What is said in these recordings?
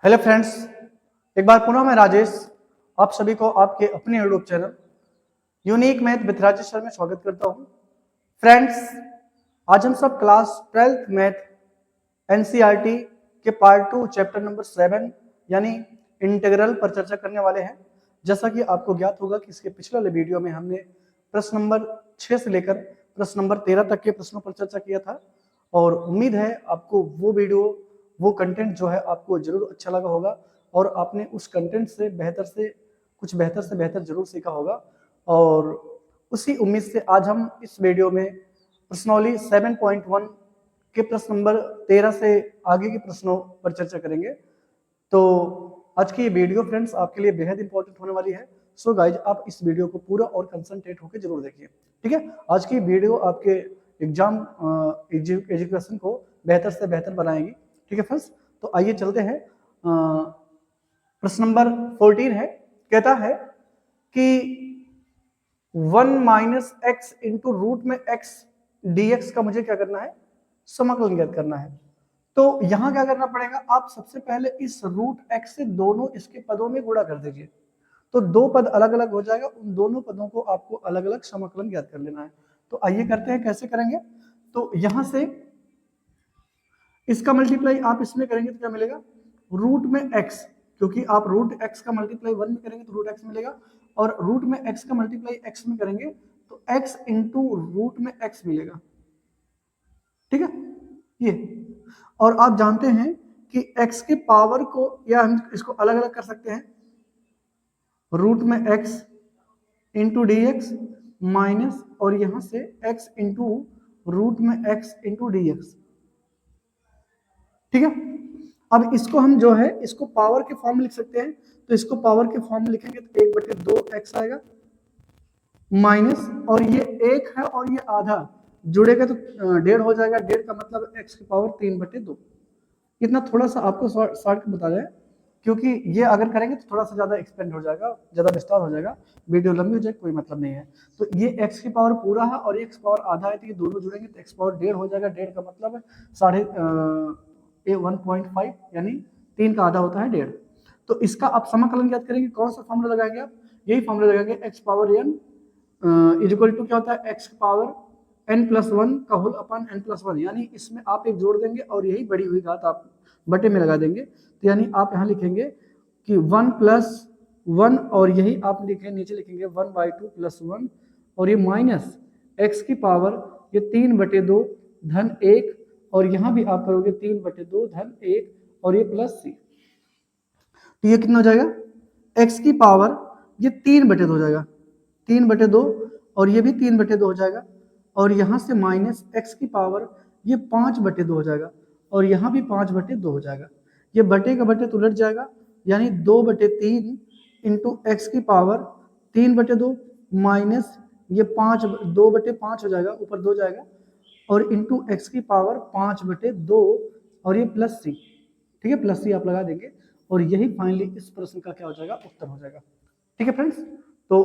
Hello friends, एक बार पुनः मैं राजेश आप सभी को आपके अपने YouTube channel unique math with Rajesh sir में स्वागत करता हूं। फ्रेंड्स, आज हम सब क्लास 12th मैथ एनसीईआरटी के पार्ट 2 चैप्टर नंबर 7 यानी इंटीग्रल पर चर्चा करने वाले हैं। जैसा कि आपको ज्ञात होगा कि इसके पिछले वाले वीडियो में हमने प्रश्न नंबर 6 से लेकर प्रश्न नंबर 13 तक के प्रश्नों पर चर्चा किया था और उम्मीद है आपको वो कंटेंट जो है आपको जरूर अच्छा लगा होगा और आपने उस कंटेंट से बेहतर से बेहतर जरूर सीखा होगा। और उसी उम्मीद से आज हम इस वीडियो में प्रश्नोली 7.1 के प्रश्न नंबर 13 से आगे के प्रश्नों पर चर्चा करेंगे। तो आज की ये वीडियो फ्रेंड्स आपके लिए बेहद इंपॉर्टेंट होने वाली है। सो गाइज, आप इस वीडियो को पूरा और कंसंट्रेट होकर जरूर देखिए, ठीक है। आज की वीडियो आपके एग्जाम एजुकेशन को बेहतर से बेहतर बनाएगी, ठीक है फ्रेंड्स। तो आइए चलते हैं। प्रश्न नंबर 14 है, कहता है कि 1 माइनस एक्स इंटू रूट में एक्स डीएक्स का मुझे क्या करना है, समाकलन ज्ञात करना है। तो यहां क्या करना पड़ेगा, आप सबसे पहले इस रूट एक्स से दोनों इसके पदों में गुणा कर दीजिए, तो दो पद अलग अलग हो जाएगा। उन दोनों पदों को आपको अलग अलग समाकलन ज्ञात कर लेना है। तो आइए करते हैं, कैसे करेंगे। तो यहां से इसका मल्टीप्लाई आप इसमें करेंगे तो क्या मिलेगा, रूट में एक्स, क्योंकि आप रूट एक्स का मल्टीप्लाई 1 में करेंगे तो रूट एक्स मिलेगा, और रूट में एक्स का मल्टीप्लाई एक्स में करेंगे तो एक्स इंटू रूट में एक्स मिलेगा, ठीक है। ये और आप जानते हैं कि x के पावर को, या हम इसको अलग अलग कर सकते हैं, रूट में x into d x minus, और यहां से x इंटू रूट में x इंटू डी एक्स, ठीक है। अब इसको हम जो है इसको पावर के फॉर्म में लिख सकते हैं, तो इसको पावर के फॉर्म में लिखेंगे तो 1/2x आएगा माइनस, और ये 1 है और ये आधा जुड़ेगा तो 1.5 हो जाएगा। 1.5 का मतलब x की पावर 3/2। इतना थोड़ा सा आपको शॉर्ट बता रहे हैं, क्योंकि ये अगर करेंगे तो थोड़ा सा ज्यादा एक्सपेंड हो जाएगा, ज्यादा विस्तार हो जाएगा, वीडियो लंबी हो जाएगी, कोई मतलब नहीं है। तो ये x की पावर पूरा है और x पावर आधा है, तो ये दोनों जुड़ेंगे तो x पावर 1.5 हो जाएगा। 1.5 का मतलब साढ़े 1.5 यानी 3 का आधा होता है 1.5। तो इसका आप समाकलन ज्ञात करेंगे, कौन सा फॉर्मूला लगाएंगे आप, यही फॉर्मूला लगाएंगे, x power n is equal to क्या होता है, x पावर n+1 का होल अपन n+1, यानी इसमें आप एक जोड़ देंगे और यही बड़ी हुई घात आप बटे में लगा देंगे। तो यानी आप यहाँ लिखेंगे कि 1+1, और यही आप लिखें नीचे लिखेंगे 1/2+1, और ये माइनस x की पावर ये 3/2 धन 1, और यहाँ भी आप करोगे 3/2 धन 1, और ये प्लस c। तो ये कितना हो जाएगा, x की पावर ये 3/2 हो जाएगा, 3/2, और ये भी 3/2 हो जाएगा, और यहाँ से माइनस x की पावर ये 5/2 हो जाएगा, और यहाँ भी 5/2 हो जाएगा। ये बटे का बटे तो उलट जाएगा, यानी 2/3 इंटू एक्स की पावर 3/2 माइनस ये 2/5 हो जाएगा, ऊपर 2 जाएगा, और इंटू एक्स की पावर 5/2, और ये प्लस सी, ठीक है, प्लस सी आप लगा देंगे, और यही फाइनली इस प्रश्न का क्या हो जाएगा, उत्तर हो जाएगा, ठीक है फ्रेंड्स। तो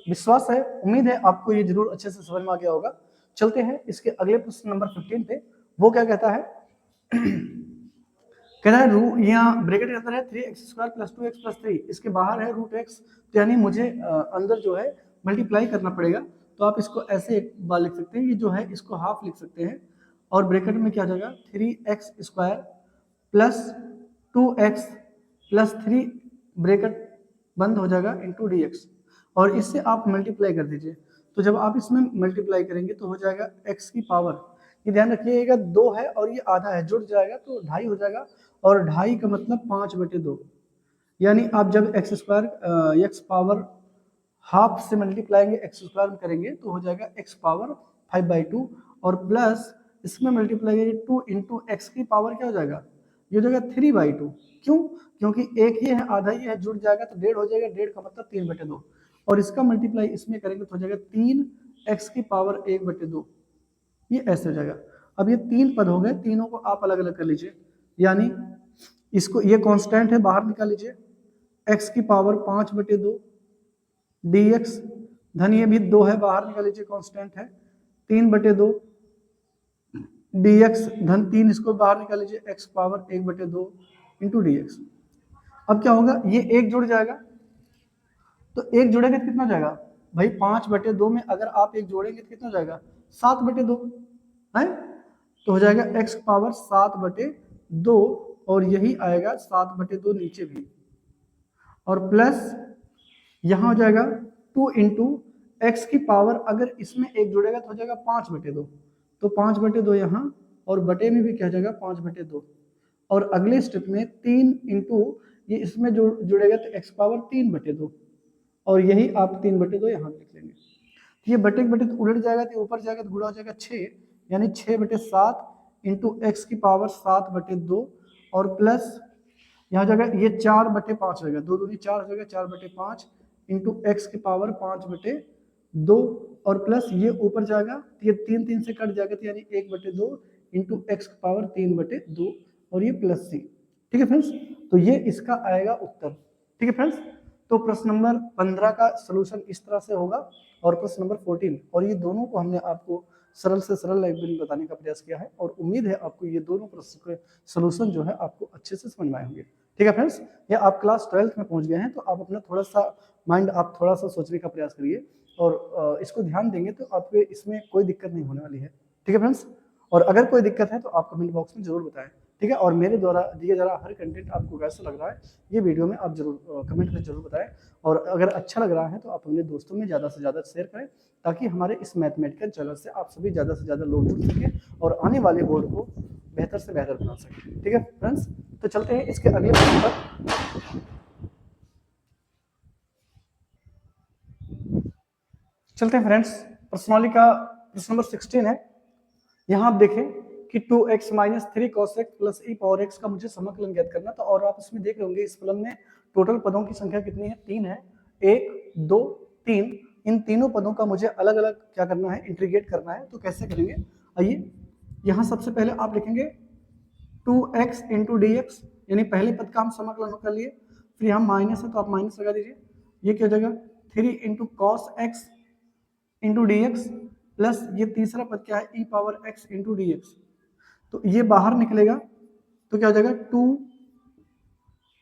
विश्वास है, उम्मीद है आपको ये जरूर अच्छे से समझ में आ गया होगा। चलते हैं इसके अगले प्रश्न नंबर 15 पे। वो क्या कहता है, कहता है यहाँ ब्रैकेट के अंदर है 3x² + 2x + 3, इसके बाहर है √x, तो यानी मुझे अंदर जो है मल्टीप्लाई करना पड़ेगा। तो आप इसको ऐसे एक बार लिख सकते हैं, ये जो है इसको हाफ लिख सकते हैं, और ब्रैकेट में क्या जाएगा 3x² + 2x + 3 ब्रैकेट बंद हो जाएगा इंटू dx, और इससे आप मल्टीप्लाई कर दीजिए। तो जब आप इसमें मल्टीप्लाई करेंगे तो हो जाएगा x की पावर, ये ध्यान रखिएगा 2 है और ये आधा है, जुड़ जाएगा तो 2.5 हो जाएगा, और 2.5 का मतलब 5/2, यानी आप जब x पावर हाफ से मल्टीप्लाई x² में करेंगे तो हो जाएगा x पावर 5/2, और प्लस इसमें मल्टीप्लाई 2 इंटू एक्स की पावर क्या हो जाएगा, ये हो जाएगा 3/2। क्यों, क्योंकि एक ही है, आधा ही है, जुड़ जाएगा तो 1.5 हो जाएगा, 1.5 का मतलब 3/2, और इसका मल्टीप्लाई इसमें करेंगे तो हो जाएगा 3x की पावर 1/2, ये ऐसे हो जाएगा। अब ये 3 पद हो गए, तीनों को आप अलग अलग कर लीजिए, यानी इसको, ये कांस्टेंट है, बाहर निकाल लीजिए, x की पावर 5/2 dx, धन ये भी 2 है, बाहर निकाल लीजिए, कांस्टेंट है, 3/2 dx, धन 3 इसको बाहर निकाल लीजिए, x पावर 1/2 इंटू dx। अब क्या होगा, ये एक जुड़ जाएगा, तो एक जुड़ेगा तो कितना हो जाएगा भाई, 5/2 में अगर आप एक जोड़ेंगे तो कितना हो जाएगा, 7/2 है, तो हो जाएगा x पावर 7/2, और यही आएगा 7/2 नीचे भी, और प्लस यहां हो जाएगा 2 इंटू एक्स की पावर, अगर इसमें एक जुड़ेगा तो हो जाएगा 5/2, तो 5/2 यहाँ, और बटे में भी क्या हो जाएगा 5/2, और अगले स्टेप में 3 इंटू ये इसमें जुड़ेगा तो एक्स पावर 3/2, और यही आप 3/2 यहाँ लिख लेंगे। तो ये बटे बटे तो उलट जाएगा, तो ऊपर जाएगा तो गुणा हो जाएगा 6, यानी 6/7 इंटू एक्स की पावर 7/2, और प्लस यहाँ जाएगा ये 4/5 हो जाएगा, 2 दूनी 4 हो जाएगा, 4/5 इंटू एक्स की पावर 5/2, और प्लस ये ऊपर जाएगा तो ये 3 3 से कट जाएगा, तो यानी 1/2 इंटू एक्स की पावर 3/2, और ये प्लस सी। ठीक है फ्रेंड्स, तो ये इसका आएगा उत्तर। ठीक है फ्रेंड्स, तो प्रश्न नंबर 15 का सोल्यूशन इस तरह से होगा, और प्रश्न नंबर 14, और ये दोनों को हमने आपको सरल से सरल लाइब्रेरी में बताने का प्रयास किया है, और उम्मीद है आपको ये दोनों प्रश्न के सोल्यूशन जो है आपको अच्छे से समझ में आए होंगे। ठीक है फ्रेंड्स, ये आप क्लास 12th में पहुंच गए हैं, तो आप अपना थोड़ा सा माइंड आप थोड़ा सा सोचने का प्रयास करिए, और इसको ध्यान देंगे तो आपको इसमें कोई दिक्कत नहीं होने वाली है। ठीक है फ्रेंड्स, और अगर कोई दिक्कत है तो आप कमेंट बॉक्स में जरूर बताएं। ठीक है, और मेरे द्वारा दिए जा रहा हर कंटेंट आपको कैसा लग रहा है ये वीडियो में आप जरूर कमेंट में जरूर बताएं, और अगर अच्छा लग रहा है तो आप अपने दोस्तों में ज़्यादा से ज़्यादा शेयर करें, ताकि हमारे इस मैथमेटिकल चैनल से आप सभी ज़्यादा से ज़्यादा लोग जुड़ सकें और आने वाले बोर्ड को बेहतर से बेहतर बना सकें। ठीक है फ्रेंड्स, तो चलते हैं इसके अगले प्रश्न पर। चलते हैं फ्रेंड्स, प्रश्नावली का प्रश्न नंबर 16 है। यहाँ आप देखें कि 2x minus 3 cos x plus e power x का मुझे समाकलन ज्ञात करना था, और आप इसमें देख रहे होंगे इस फलन में टोटल पदों की संख्या कितनी है, 3 है, 1 2 3, इन तीनों पदों का मुझे अलग अलग क्या करना है, इंटीग्रेट करना है। तो कैसे करेंगे, आइए यहाँ सबसे पहले आप लिखेंगे 2x इंटू डी एक्स, यानी पहले पद का हम समाकलन कर लिए, फिर यहाँ माइनस है तो आप माइनस लगा दीजिए, ये क्या हो जाएगा 3 into cos x into d x, plus ये तीसरा पद क्या है, e power x into d x, तो ये बाहर निकलेगा तो क्या हो जाएगा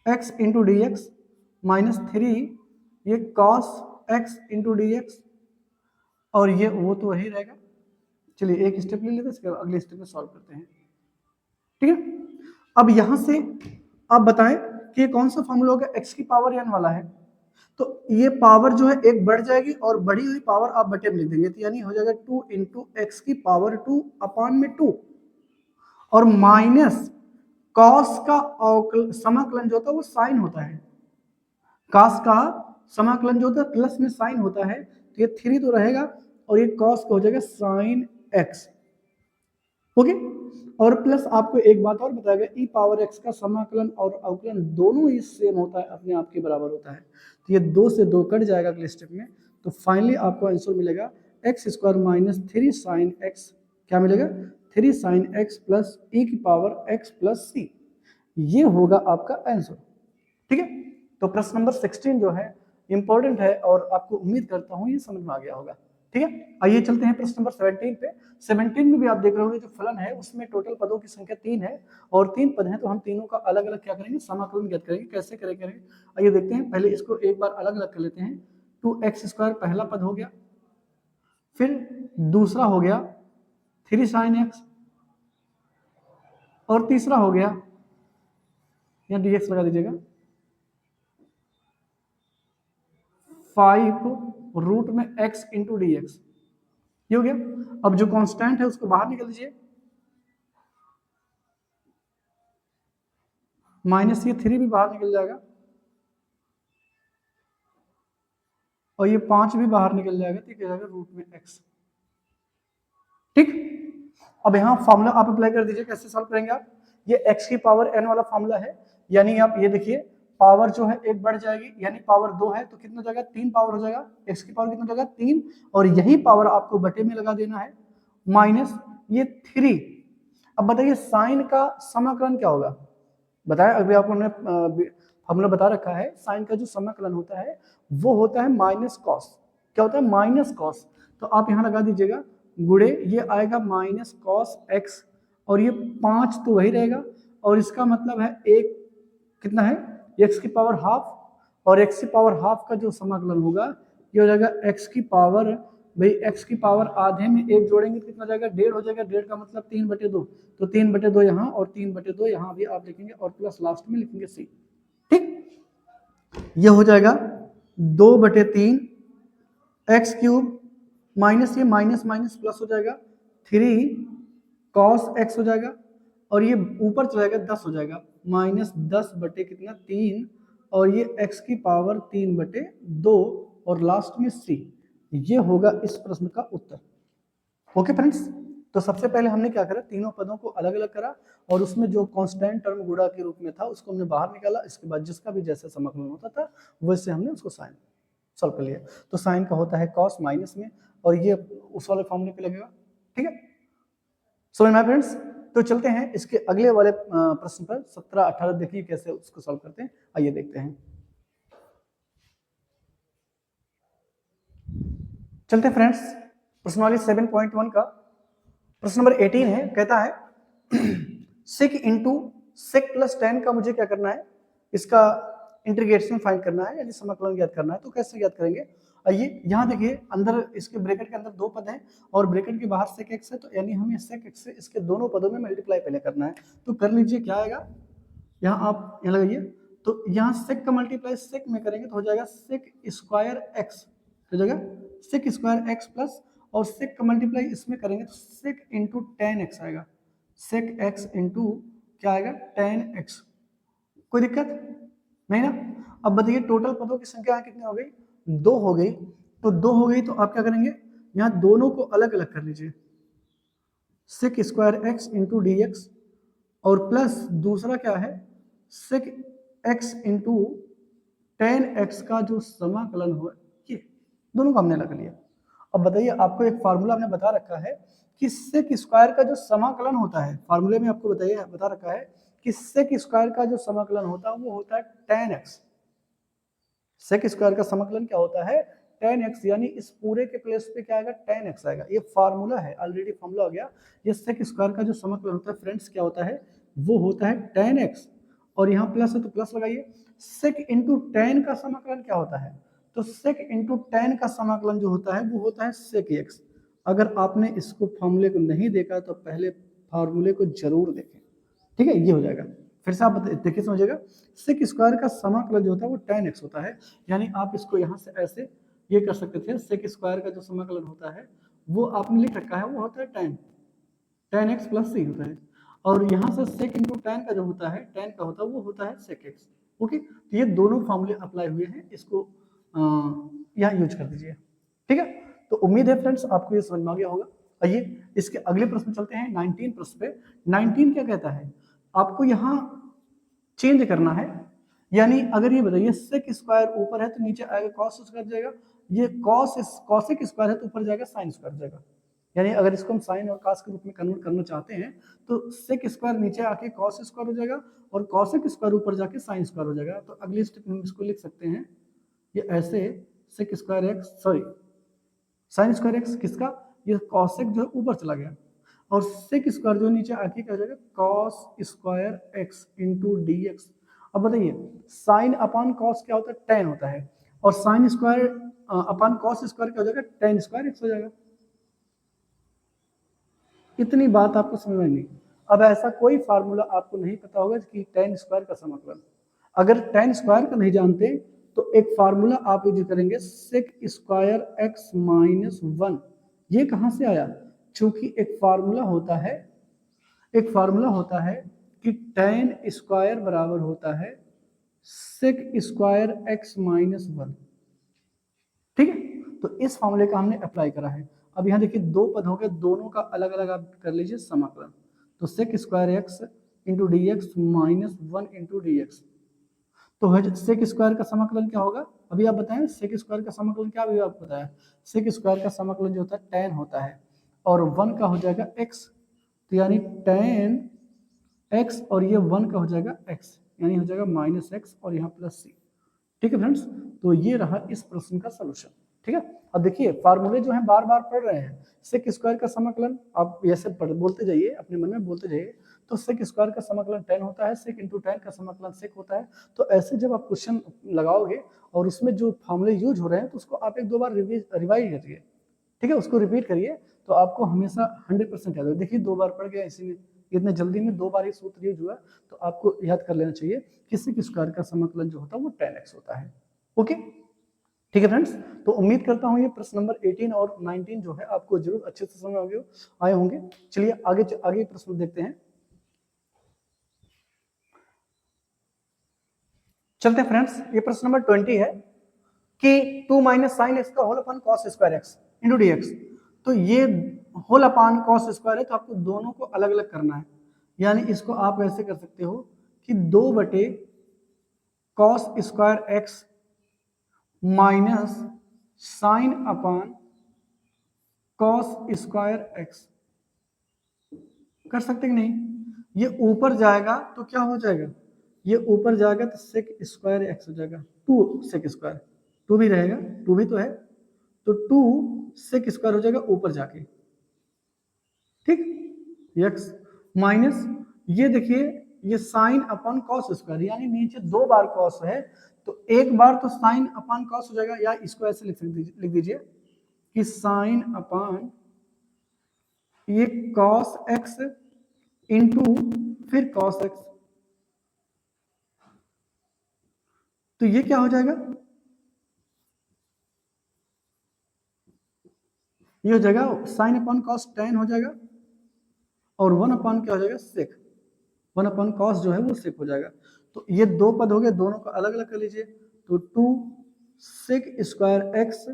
2x into d x minus 3 ये cos x into d x, और ये वो तो वही रहेगा। चलिए एक स्टेप ले लेते हैं, इसके अगले स्टेप में सॉल्व करते हैं। ठीक है, अब यहां से आप बताएं कि ये कौन सा फॉर्मूला होगा, x की पावर n वाला है, तो ये पावर जो है एक बढ़ जाएगी, और बढ़ी हुई पावर आप बटे में लिख देंगे, तो यानी हो जाएगा 2 इंटू एक्स की पावर 2 अपान में 2, और माइनस कॉस का समाकलन जो होता है वो साइन होता है, कॉस का समाकलन जो होता है प्लस में साइन होता है, तो ये 3 तो रहेगा, और ये कॉस का हो जाएगा साइन एक्स। ओके, और प्लस आपको एक बात और बताया गया, ई पावर एक्स का समाकलन और अवकलन दोनों ही सेम होता है, अपने आप के बराबर होता है, तो ये 2 से 2 कट जाएगा अगले स्टेप में, तो फाइनली आपको आंसर मिलेगा x square minus 3 sine x, क्या मिलेगा 3 साइन एक्स प्लस ई की पावर एक्स प्लस सी, ये होगा आपका आंसर। ठीक है, तो प्रश्न नंबर 16 जो है इंपॉर्टेंट है, और आपको उम्मीद करता हूं ये समझ में आ गया होगा। ठीक है, आइए चलते हैं प्रश्न नंबर 17 पे। 17 में भी आप देख रहे होंगे जो फलन है उसमें टोटल पदों की संख्या 3 है, और 3 पद हैं, तो हम तीनों का अलग अलग क्या करेंगे, समाकलन ज्ञात करेंगे। कैसे करेंगे, आइए देखते हैं, पहले इसको एक बार अलग अलग कर लेते हैं। 2x स्क्वायर पहला पद हो गया, फिर दूसरा हो गया 3 साइन एक्स, और तीसरा हो गया, यहाँ dx लगा दीजिएगा, 5 रूट में x इंटू डी एक्स, ये हो गया। अब जो कांस्टेंट है उसको बाहर निकल दीजिए, माइनस ये 3 भी बाहर निकल जाएगा, और ये 5 भी बाहर निकल जाएगा, तो क्या जाएगा रूट में x। ठीक, अब यहाँ फॉर्मूला आप अप्लाई कर दीजिए। कैसे सॉल्व करेंगे आप, ये x की पावर n वाला फॉर्मूला है, यानी आप ये देखिए पावर जो है एक बढ़ जाएगी, यानी पावर 2 है तो कितना हो जाएगा 3 पावर हो जाएगा, x की पावर कितना हो जाएगा 3, और यही पावर आपको बटे में लगा देना है, माइनस ये 3। अब बताइए साइन का समाकलन क्या होगा, बताया अभी आपको फॉर्मूला बता रखा है, साइन का जो समाकलन होता है वो होता है माइनस कॉस। क्या होता है, माइनस कॉस, तो आप यहाँ लगा दीजिएगा गुड़े, ये आएगा माइनस कॉस एक्स, और ये 5 तो वही रहेगा, और इसका मतलब है एक कितना है एक्स की पावर हाफ, और एक्स की पावर हाफ का जो समाकलन होगा ये हो जाएगा एक्स की पावर, भाई एक्स की पावर आधे में एक जोड़ेंगे तो कितना जाएगा, 1.5 हो जाएगा। 1.5 का मतलब 3/2, तो 3/2 यहाँ और 3/2 यहाँ भी आप लिखेंगे, और प्लस लास्ट में लिखेंगे सी। ठीक, ये हो जाएगा 2/3 एक्स क्यूब माइनस ये माइनस माइनस प्लस हो जाएगा 3 कॉस एक्स हो जाएगा, और ये ऊपर चला जाएगा 10 हो जाएगा, -10 बटे कितना 3, और ये x की पावर 3/2 और लास्ट में c। ये होगा इस प्रश्न का उत्तर। ओके फ्रेंड्स, तो सबसे पहले हमने क्या करा, तीनों पदों को अलग अलग करा, और उसमें जो कांस्टेंट टर्म गुणा के रूप में था उसको हमने बाहर निकाला। इसके बाद जिसका भी जैसे समाकलन होता था वैसे हमने उसको साइन सॉल्व कर लिया। तो साइन का होता है कॉस माइनस में, और ये उस वाले फॉर्मूले पे लगेगा। ठीक है, समझ में आया फ्रेंड्स? तो चलते हैं इसके अगले वाले प्रश्न पर, 17-18 देखिए कैसे उसको सॉल्व करते हैं, आइए देखते हैं। चलते हैं फ्रेंड्स, प्रश्नावली 7.1 का प्रश्न नंबर 18 है। कहता है sec इंटू सेक प्लस 10 का मुझे क्या करना है, इसका इंटीग्रेशन फाइंड करना है, यानी समाकलन ज्ञात करना है। तो कैसे ज्ञात करेंगे, आइए यहाँ देखिए, अंदर इसके ब्रैकेट के अंदर दो पद हैं और ब्रैकेट के बाहर sec x है, तो यानी हमें sec x से इसके दोनों पदों में मल्टीप्लाई पहले करना है। तो कर लीजिए, क्या आएगा, यहाँ आप यहाँ लगाइए, तो यहाँ sec का मल्टीप्लाई sec में करेंगे तो हो जाएगा sec स्क्वायर x, हो जाएगा sec स्क्वायर x प्लस, और sec का मल्टीप्लाई इसमें करेंगे तो sec इंटू tan x आएगा, sec x इंटू क्या आएगा tan x। कोई दिक्कत नहीं ना? अब बताइए टोटल पदों की संख्या कितनी हो गई, 2 हो गई। तो 2 हो गई तो आप क्या करेंगे, यहाँ दोनों को अलग अलग कर लीजिए, sec square x into d x, और प्लस दूसरा क्या है sec x into tan x का जो समाकलन हो, ये दोनों को हमने अलग लिया। अब बताइए, आपको एक फार्मूला हमने बता रखा है कि sec स्क्वायर का जो समाकलन होता है, फार्मूले में आपको बताइए बता रखा है कि sec स्क्वायर का जो समाकलन होता है वो होता है tan x। sec स्क्वायर का समाकलन क्या होता है, tan x, यानी इस पूरे के प्लेस पे क्या आएगा, tan x आएगा। ये फार्मूला है, ऑलरेडी फार्मूला हो गया। ये sec स्क्वायर का जो समाकलन होता है फ्रेंड्स क्या होता है, वो होता है tan x, और यहाँ प्लस है तो प्लस लगाइए। sec इंटू tan का समाकलन क्या होता है, तो sec इंटू tan का समाकलन जो होता है वो होता है sec x। अगर आपने इसको फार्मूले को नहीं देखा तो पहले फार्मूले को जरूर देखें। ठीक है, ये हो जाएगा। फिर से आप देखिए समझिएगा, sec स्क्वायर का समाकलन जो होता है वो tan x होता है, यानी आप इसको यहाँ से ऐसे ये कर सकते थे, sec स्क्वायर का जो समाकलन होता है वो आपने लिख रखा है, वो होता है tan x प्लस c होता है, और यहाँ से sec इंटू tan का जो होता है, tan का होता है वो होता है sec x। ओके, तो ये दोनों फॉर्मूले अप्लाई हुए हैं, इसको यहाँ यूज कर दीजिए। ठीक है, तो उम्मीद है फ्रेंड्स आपको ये समझ में आ गया होगा। आइए इसके अगले प्रश्न चलते हैं, 19 प्रश्न पे। 19 क्या कहता है, आपको यहाँ चेंज करना है, यानी अगर ये बताइए sec स्क्वायर ऊपर है तो नीचे आएगा cos स्क्वायर जाएगा, ये cosec स्क्वायर है तो ऊपर जाएगा sin स्क्वायर जाएगा। यानी अगर इसको हम साइन और cos के रूप में कन्वर्ट करना चाहते हैं तो sec स्क्वायर नीचे आके cos स्क्वायर हो जाएगा, और cosec स्क्वायर ऊपर जाके sin स्क्वायर हो जाएगा। तो अगली स्टेप में इसको लिख सकते हैं ये ऐसे, sec square x sorry sin square x किसका, ये cosec जो है ऊपर चला गया, और sec स्क्वायर जो नीचे आके क्या हो जाएगा cos square x into d x. अब बताइए sin अपॉन cos क्या होता है, tan होता है, और sin square upon cos square क्या हो जाएगा, tan स्क्वायर x हो जाएगा। इतनी बात आपको समझ में नहीं। अब ऐसा कोई फार्मूला आपको नहीं पता होगा कि tan स्क्वायर का समाकलन, अगर tan स्क्वायर का नहीं जानते तो एक फार्मूला आप यूज करेंगे sec स्क्वायर x माइनस 1। ये कहां से आया, क्योंकि एक फार्मूला होता है कि tan स्क्वायर बराबर होता है sec स्क्वायर x माइनस 1। ठीक है, तो इस फार्मूले का हमने अप्लाई करा है। अब यहाँ देखिए दो पद हो गए, दोनों का अलग अलग आप कर लीजिए समाकलन, तो sec square x into d x minus 1 into d x. तो sec स्क्वायर का समाकलन क्या होगा, अभी आप बताएं sec स्क्वायर का समाकलन क्या, अभी आपको बताया sec स्क्वायर का समाकलन जो होता है tan होता है, और 1 का हो जाएगा x, तो यानी tan x, और ये 1 का हो जाएगा x, यानी हो जाएगा माइनस x और यहाँ प्लस c। ठीक है फ्रेंड्स, तो ये रहा इस प्रश्न का सलूशन। ठीक है, अब देखिए फार्मूले जो है बार बार पढ़ रहे हैं, sec स्क्वायर का समाकलन आप ऐसे बोलते जाइए, अपने मन में बोलते जाइए, तो सेक स्क्वायर का समाकलन 10 होता है, सेक इंटू 10 का समाकलन सेक होता है। तो ऐसे जब आप क्वेश्चन लगाओगे और उसमें जो फॉर्मूले यूज हो रहे हैं तो उसको आप एक दो बार रिवाइज करिए, ठीक है, उसको रिपीट करिए, तो आपको हमेशा 100% याद हो। देखिए 2 बार पढ़ गया, इसी में इतने जल्दी में 2 बार ये सूत्र यूज हुआ, तो आपको याद कर लेना चाहिए कि सेक स्क्वायर का समाकलन जो होता है वो 10x होता है। ओके, ठीक है फ्रेंड्स, तो उम्मीद करता हूँ ये प्रश्न नंबर 18 और 19 जो है आपको जरूर अच्छे से समझ आए होंगे। चलिए आगे प्रश्न देखते हैं। चलते हैं फ्रेंड्स, ये प्रश्न नंबर 20 है कि 2 माइनस साइन एक्स का whole upon cos square x into d x. तो ये होल अपॉन कॉस स्क्वायर है, तो आपको दोनों को अलग अलग करना है। यानी इसको आप ऐसे कर सकते हो कि 2 बटे cos square x minus sine upon cos square x कर सकते कि नहीं। ये ऊपर जाएगा तो क्या हो जाएगा, ये ऊपर जाएगा तो सेक स्क्वायर एक्स हो जाएगा, 2 सेक स्क्वायर, 2 भी रहेगा, 2 भी तो है, तो 2 सेक स्क्वायर हो जाएगा ऊपर जाके, ठीक, एक्स माइनस ये देखिए ये साइन अपॉन कॉस स्क्वायर, यानी नीचे 2 बार कॉस है, तो एक बार तो साइन अपॉन कॉस हो जाएगा, या इसको ऐसे लिख दीजिए कि साइन अपॉन ये कॉस एक्स इंटू फिर कॉस एक्स, तो ये क्या हो जाएगा, ये हो जाएगा साइन अपॉन कॉस 10 हो जाएगा, और 1 अपॉन क्या हो जाएगा सेक, 1 अपॉन कॉस जो है वो सेक हो जाएगा। तो ये 2 पद हो गए, दोनों को अलग अलग कर लीजिए, तो 2 sec square x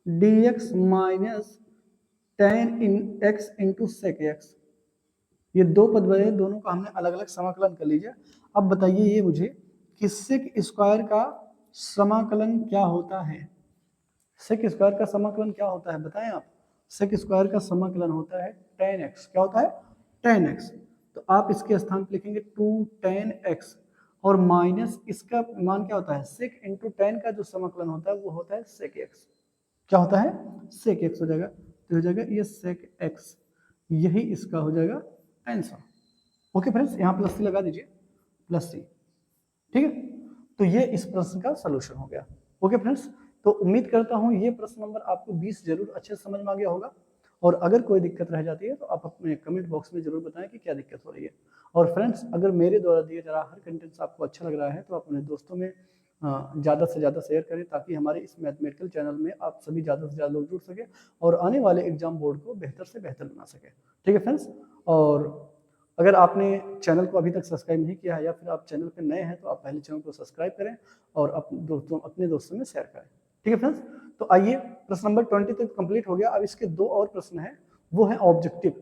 d x minus 10 in x into sec x, ये 2 पद बने, दोनों का हमने अलग अलग समाकलन कर लीजिए। अब बताइए ये मुझे कि सेक स्क्वायर का समाकलन क्या होता है, सेक स्क्वायर का समाकलन क्या होता है बताएं आप। सेक स्क्वायर का समाकलन होता है 10x, क्या होता है 10x, तो आप इसके स्थान पर लिखेंगे 2 10x, और माइनस इसका मान क्या होता है सेक इंटू 10 का जो समाकलन होता है वो होता है सेक x, क्या होता है सेक x हो जाएगा, तो हो जाएगा ये सेक x, यही इसका हो जाएगा आंसर। ओके फ्रेंड्स, यहाँ प्लस सी लगा दीजिए, प्लस सी, ठीक है, तो ये इस प्रश्न का सलूशन हो गया। ओके फ्रेंड्स, तो उम्मीद करता हूँ ये प्रश्न नंबर आपको 20 जरूर अच्छे से समझ में आ गया होगा, और अगर कोई दिक्कत रह जाती है तो आप अपने कमेंट बॉक्स में जरूर बताएं कि क्या दिक्कत हो रही है। और फ्रेंड्स, अगर मेरे द्वारा दिए जा रहा हर कंटेंट्स आपको अच्छा लग रहा है तो आप अपने दोस्तों में ज़्यादा से ज़्यादा शेयर करें, ताकि हमारे इस मैथमेटिकल चैनल में आप सभी ज़्यादा से ज़्यादा लोग जुड़ सके और आने वाले एग्जाम बोर्ड को बेहतर से बेहतर बना सके। ठीक है फ्रेंड्स, और अगर आपने चैनल को अभी तक सब्सक्राइब नहीं किया है या फिर आप चैनल पर नए हैं तो आप पहले चैनल को सब्सक्राइब करें और अपने दोस्तों में शेयर करें। ठीक है फ्रेंड्स, तो आइए प्रश्न नंबर 20 तक कंप्लीट हो गया। अब इसके 2 और प्रश्न हैं, वो है ऑब्जेक्टिव।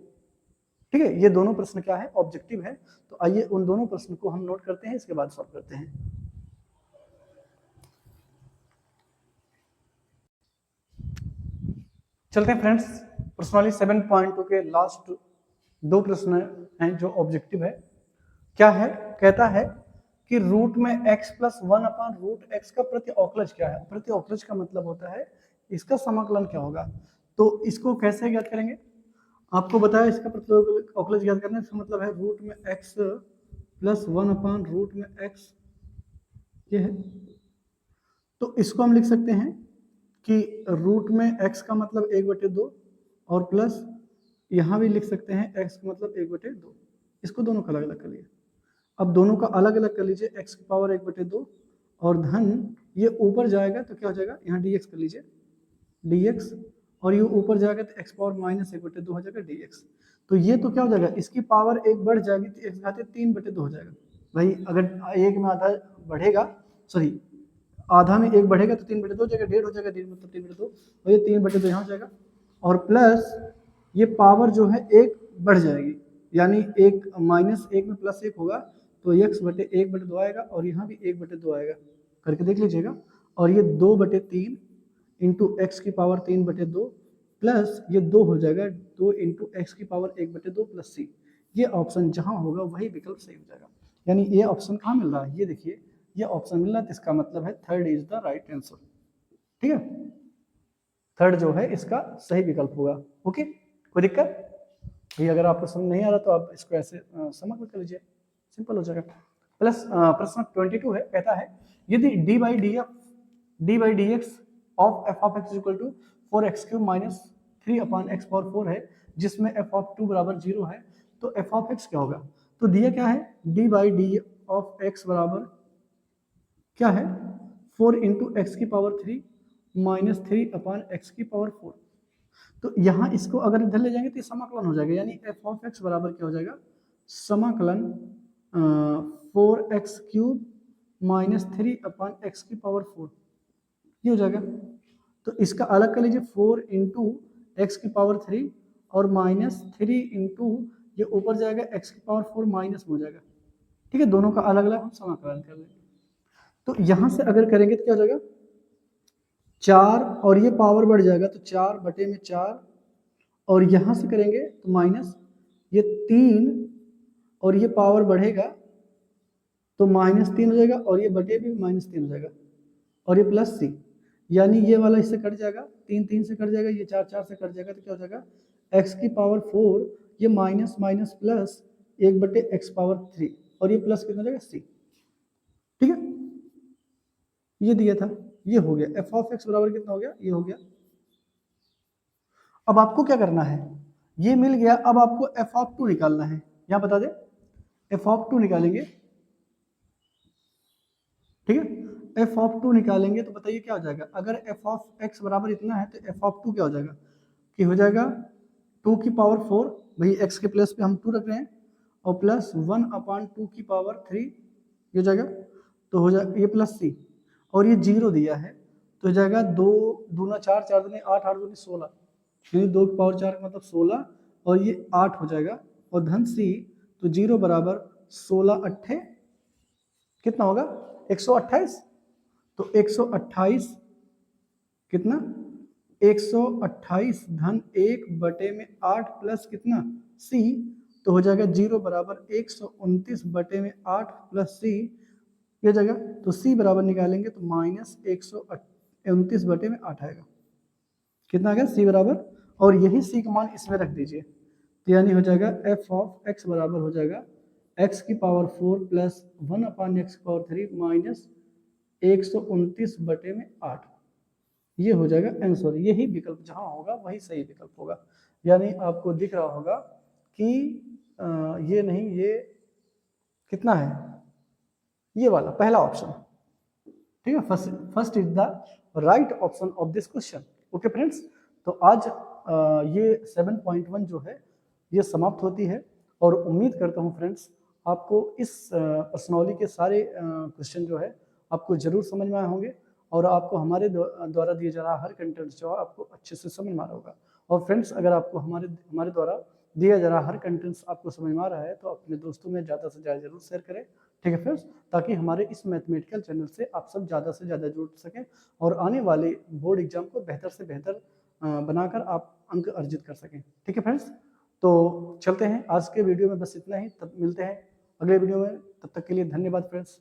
ठीक है, ये दोनों प्रश्न क्या है ऑब्जेक्टिव है, तो आइए उन दोनों प्रश्न को हम नोट करते हैं, इसके बाद सॉल्व करते हैं। चलते हैं फ्रेंड्स, प्रश्नावली 7.2 के लास्ट 2 प्रश्न हैं जो ऑब्जेक्टिव है। क्या है, कहता है कि रूट में x plus 1 upon root x का प्रति अवकलज क्या है। प्रति अवकलज का मतलब होता है इसका समाकलन क्या होगा, तो इसको कैसे ज्ञात करेंगे, आपको बताया इसका प्रति अवकलज ज्ञात करने का मतलब है रूट में x प्लस 1 अपॉन रूट में x, ये है, तो इसको हम लिख सकते हैं कि रूट में x का मतलब 1/2 और प्लस यहाँ भी लिख सकते हैं x का मतलब 1/2, इसको दोनों का अलग अलग कर लिए। अब दोनों का अलग अलग कर लीजिए, x की पावर 1/2 और धन ये ऊपर जाएगा तो क्या हो जाएगा, यहाँ dx कर लीजिए dx, और ये ऊपर जाएगा तो x पावर माइनस 1/2 हो जाएगा dx, तो ये तो क्या हो जाएगा इसकी पावर 1 बढ़ जाएगी तो x घाते 3/2 हो जाएगा। भाई अगर एक में आधा बढ़ेगा, सॉरी आधा में 1 बढ़ेगा तो 3/2 हो जाएगा, 1.5 हो जाएगा, 1.5 मतलब 3/2, और ये 3/2 यहाँ हो जाएगा, और प्लस ये पावर जो है 1 बढ़ जाएगी, यानी 1 माइनस 1 में प्लस 1 होगा तो x बटे 1/2 आएगा, और यहाँ भी 1/2 आएगा, करके देख लीजिएगा, और ये 2/3 इंटू एक्स की पावर 3/2 प्लस ये 2 हो जाएगा 2 इंटू एक्स की पावर 1/2 प्लस सी, ये ऑप्शन जहाँ होगा वही विकल्प सही हो जाएगा। यानी ये ऑप्शन कहाँ मिल रहा है, ये देखिए ये ऑप्शन मिल रहा है, इसका मतलब है third is the right answer. ठीक है, थर्ड जो है इसका सही विकल्प होगा। ओके, कोई दिक्कत, भाई अगर आपको समझ नहीं आ रहा तो आप इसको ऐसे समाकलन कर लीजिए, सिंपल हो जाएगा। प्लस प्रश्न 22 है, कहता है यदि d by d x of f of x equal to 4x³ minus 3/x⁴ है, जिसमें एफ ऑफ 2 बराबर 0 है, तो एफ ऑफ एक्स क्या होगा? तो दिया क्या है, D by D of x बराबर क्या है, 4 इंटू एक्स की पावर 3 माइनस 3/x⁴। तो यहाँ इसको अगर इधर ले जाएंगे तो समाकलन हो जाएगा, यानी एफ ऑफ एक्स बराबर क्या हो जाएगा, समाकलन 4x³ माइनस 3/x⁴, ये हो जाएगा। तो इसका अलग कर लीजिए, 4 इंटू एक्स की पावर 3 और माइनस 3 इंटू ये ऊपर जाएगा एक्स की पावर 4 माइनस हो जाएगा। ठीक है, दोनों का अलग अलग हम समाकलन कर लेंगे। तो यहां से अगर करेंगे तो क्या हो जाएगा, 4 और ये पावर बढ़ जाएगा तो 4/4, और यहां से करेंगे तो माइनस ये 3 और ये पावर बढ़ेगा तो -3 हो जाएगा, और ये बटे भी -3 हो जाएगा, और ये प्लस सी, यानी ये वाला इससे कट जाएगा, 3 3 से कट जाएगा, ये 4 4 से कट जाएगा, तो क्या हो जाएगा x की पावर 4, ये माइनस माइनस प्लस 1/x⁴, और ये प्लस कितना हो जाएगा c। ठीक है, ये दिया था, ये हो गया, एफ ऑफ एक्स बराबर कितना हो गया, ये हो गया। अब आपको क्या करना है, ये मिल गया, अब आपको एफ ऑफ 2 निकालना है। यहां बता दे, एफ ऑफ 2 निकालेंगे, ठीक है, एफ ऑफ 2 निकालेंगे तो बताइए क्या हो जाएगा, अगर एफ ऑफ एक्स बराबर इतना है तो एफ ऑफ 2 क्या हो जाएगा, कि हो जाएगा 2 की पावर 4, वही एक्स के प्लेस पे हम 2 रख रहे हैं, और प्लस 1/2 की पावर 3, ये हो जाएगा, तो हो जाएगा ये प्लस सी, और ये 0 दिया है तो हो जाएगा 2 दूना 4, 4 दूनी 8, 8 दूनी 16, यानी 2 की पावर 4 का मतलब 16, और ये 8 हो जाएगा, और धन सी, तो 0 बराबर 16 अट्ठे कितना होगा 128, तो 128 कितना 128 धन 1/8 प्लस कितना सी, तो हो जाएगा 0 बराबर 129/8 प्लस सी, ये जाएगा, तो सी बराबर निकालेंगे तो माइनस 129/8 आएगा, कितना आ गया सी बराबर, और यही सी का मान इसमें रख दीजिए, तो यानी हो जाएगा एफ ऑफ एक्स बराबर हो जाएगा x की पावर 4 प्लस 1/x⁴ माइनस 129/8, ये हो जाएगा आंसर। यही विकल्प जहां होगा वही सही विकल्प होगा, यानी आपको दिख रहा होगा कि ये नहीं, ये कितना है, ये वाला पहला ऑप्शन, ठीक है, first is the right option of this question. Okay friends, तो आज ये 7.1 जो है ये समाप्त होती है, और उम्मीद करता हूँ फ्रेंड्स आपको इस प्रश्नावली के सारे क्वेश्चन जो है आपको जरूर समझ में आए होंगे, और आपको हमारे द्वारा दिए जा रहा हर कंटेंट जो है आपको अच्छे से समझ में आ रहा होगा। और फ्रेंड्स अगर आपको हमारे द्वारा दिया जा रहा हर कंटेंट्स आपको समझ में आ रहा है तो अपने दोस्तों में ज़्यादा से ज़्यादा जरूर शेयर करें, ठीक है फ्रेंड्स, ताकि हमारे इस मैथमेटिकल चैनल से आप सब ज़्यादा से ज़्यादा जुड़ सकें, और आने वाले बोर्ड एग्जाम को बेहतर से बेहतर बनाकर आप अंक अर्जित कर सकें। ठीक है फ्रेंड्स, तो चलते हैं, आज के वीडियो में बस इतना ही, तब मिलते हैं अगले वीडियो में, तब तक के लिए धन्यवाद फ्रेंड्स।